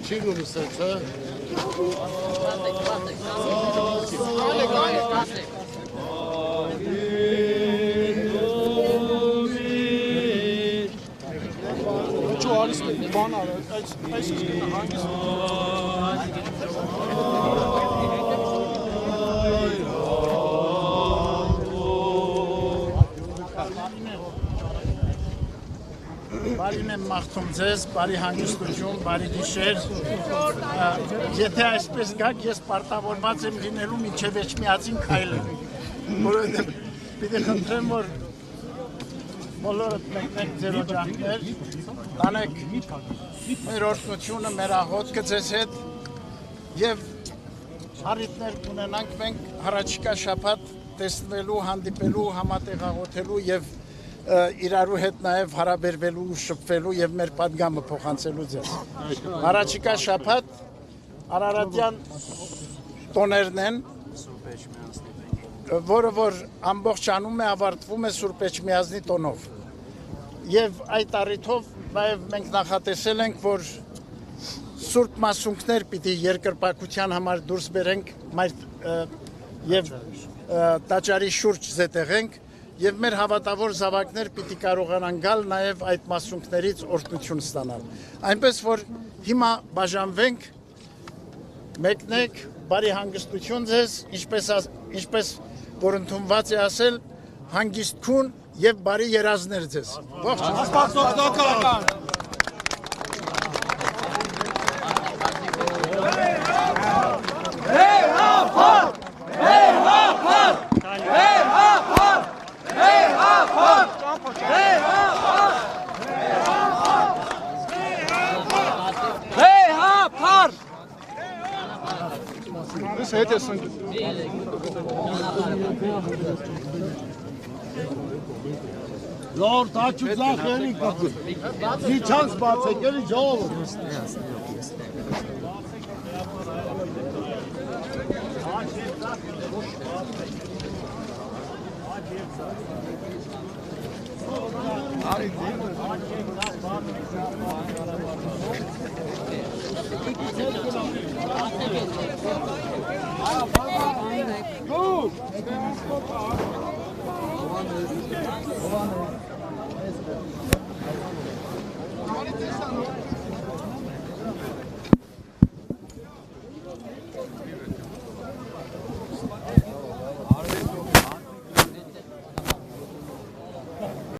Çiğ serce. Çoğalis bana hangisi? Բարին եմ մաղթում ձեզ, բարի հանգստություն, բարի գիշեր, եթե այսպես գաք, ես պարտավորված եմ լինելու մինչև Էջմիածին քայլել, որովհետև պիտի խնդրեմ, որ բոլորդ մեկնեք ձեր օջախներ, տանեք մեր օրհնությունը, մեր աղոթքը ձեզ հետ և առիթներ կունենանք մենք առաջիկա շաբաթ տեսնվելու, հանդիպելու, համատեղ աղոթելու և իրարու հետ նաև հարաբերվելու, շփվելու և մեր պատգամը փոխանցելու ձեզ։ Առաջիկա շաբաթ Արարատյան տոներն են, որը որ ամբողջանում է, ավարտվում է Սուրբ Էջմիածնի տոնով։ Եվ այդ առիթով նաև մենք նախատեսել ենք, որ Սուրբ մասունքներ պիտի երկրպագության համար դուրս բերենք և տաճարի շուրջ զետեղենք, և մեր հավատավոր զավակներ պիտի կարողանան գալ նաև այդ մասունքներից օրհնություն ստանալ։ Այնպես, որ հիմա բաժանվենք, մեկնեք, բարի հանգստություն ձեզ, ինչպես որ ընդունված է ասել, հանգիստ քուն և բարի երազներ ձեզ։ Lord, taç uzak verin kapı. Bir şans varsa gelin cevap olur. Good.